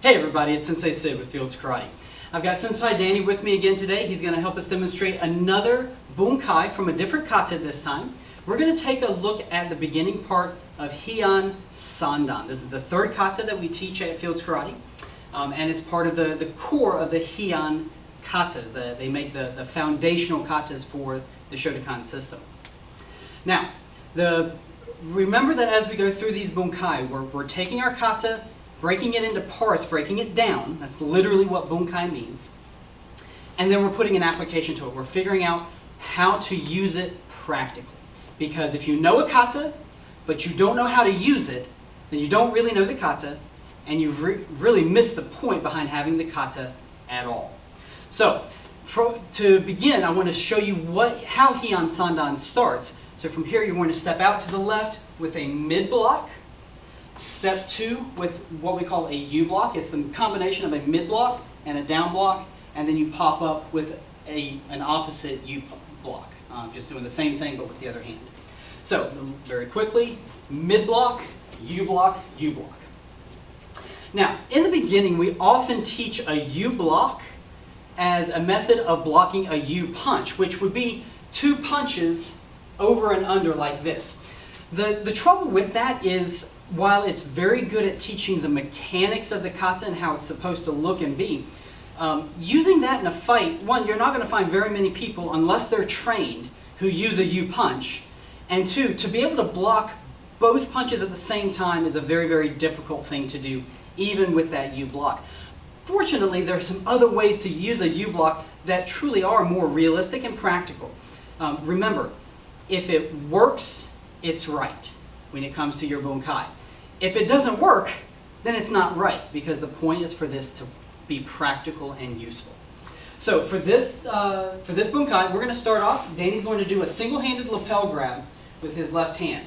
Hey everybody, it's Sensei Sid with Fields Karate. I've got Sensei Danny with me again today. He's going to help us demonstrate another bunkai from a different kata this time. We're going to take a look at the beginning part of Heian Sandan. This is the third kata that we teach at Fields Karate, and it's part of the core of the Heian katas. They make the foundational katas for the Shotokan system. Now, remember that as we go through these bunkai, we're taking our kata, breaking it into parts, breaking it down. That's literally what bunkai means. And then we're putting an application to it. We're figuring out how to use it practically. Because if you know a kata, but you don't know how to use it, then you don't really know the kata, and you've really missed the point behind having the kata at all. So, to begin, I want to show you how Heian Sandan starts. So from here, you're going to step out to the left with a mid block. Step 2 with what we call a U block. It's the combination of a mid block and a down block, and then you pop up with an opposite U block. Just doing the same thing but with the other hand. So very quickly, mid block, U block, U block. Now in the beginning we often teach a U block as a method of blocking a U punch, which would be 2 punches over and under like this. The trouble with that is, while it's very good at teaching the mechanics of the kata and how it's supposed to look and be, using that in a fight, one, you're not going to find very many people, unless they're trained, who use a U punch. And 2, to be able to block both punches at the same time is a very, very difficult thing to do, even with that U block. Fortunately, there are some other ways to use a U block that truly are more realistic and practical. Remember, if it works, it's right when it comes to your bunkai. If it doesn't work, then it's not right, because the point is for this to be practical and useful. So for this bunkai, we're going to start off. Danny's going to do a single-handed lapel grab with his left hand.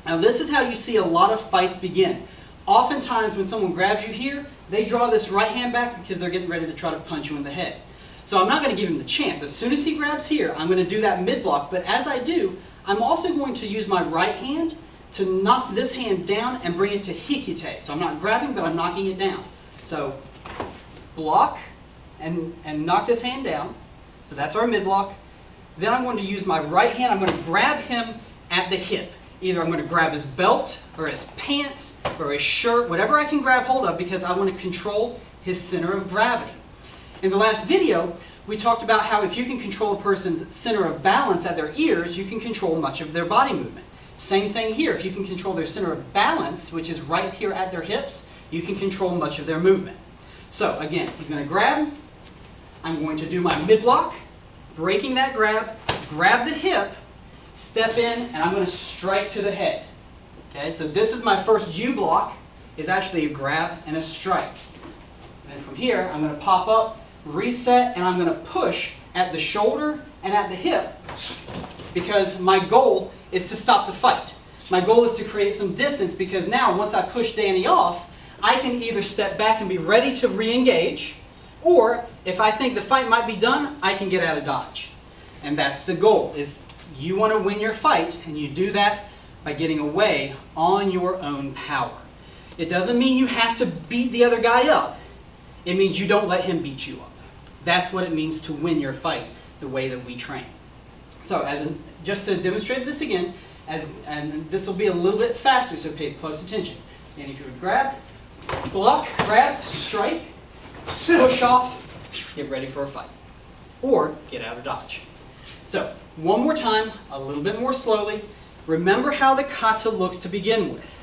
Now this is how you see a lot of fights begin. Oftentimes when someone grabs you here, they draw this right hand back because they're getting ready to try to punch you in the head. So I'm not going to give him the chance. As soon as he grabs here, I'm going to do that mid block, but as I do, I'm also going to use my right hand to knock this hand down and bring it to hikite. So I'm not grabbing, but I'm knocking it down. So block and knock this hand down. So that's our mid block. Then I'm going to use my right hand. I'm going to grab him at the hip. Either I'm going to grab his belt or his pants or his shirt, whatever I can grab hold of, because I want to control his center of gravity. In the last video, we talked about how if you can control a person's center of balance at their ears, you can control much of their body movement. Same thing here. If you can control their center of balance, which is right here at their hips, you can control much of their movement. So again, he's going to grab. I'm going to do my mid block, breaking that grab the hip, step in, and I'm going to strike to the head. Okay, so this is my first U block, is actually a grab and a strike. And from here, I'm going to pop up, reset, and I'm going to push at the shoulder and at the hip, because my goal is to stop the fight. My goal is to create some distance, because now once I push Danny off, I can either step back and be ready to re-engage, or if I think the fight might be done, I can get out of dodge. And that's the goal, is you want to win your fight, and you do that by getting away on your own power. It doesn't mean you have to beat the other guy up. It means you don't let him beat you up. That's what it means to win your fight, the way that we train. So just to demonstrate this again, and this will be a little bit faster, so pay close attention. And if you would grab, block, grab, strike, push off, get ready for a fight. Or get out of dodge. So one more time, a little bit more slowly. Remember how the kata looks to begin with.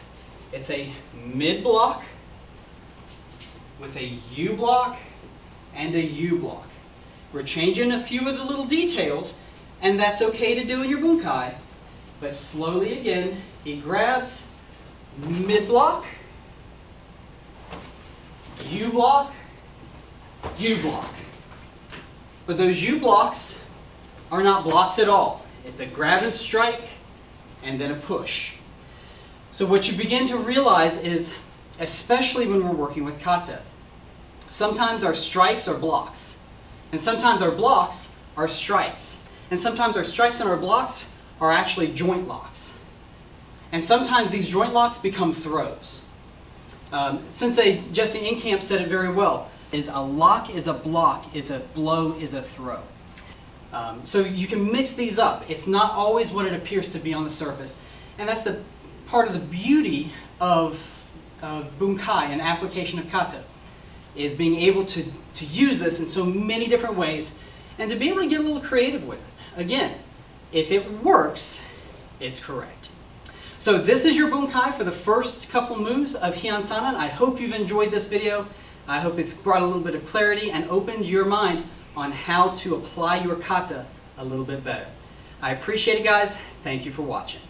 It's a mid block with a U block and a U block. We're changing a few of the little details, and that's okay to do in your bunkai. But slowly again, he grabs, mid block, U block, U block. But those U blocks are not blocks at all. It's a grab and strike, and then a push. So what you begin to realize is, especially when we're working with kata, sometimes our strikes are blocks, and sometimes our blocks are strikes, and sometimes our strikes and our blocks are actually joint locks. And sometimes these joint locks become throws. Sensei Jesse Enkamp said it very well. Is a lock is a block, is a blow is a throw. So you can mix these up. It's not always what it appears to be on the surface. And that's the part of the beauty of bunkai, an application of kata, is being able to use this in so many different ways and to be able to get a little creative with it. Again, if it works, it's correct. So this is your bunkai for the first couple moves of Heian Sandan. I hope you've enjoyed this video. I hope it's brought a little bit of clarity and opened your mind on how to apply your kata a little bit better. I appreciate it, guys. Thank you for watching.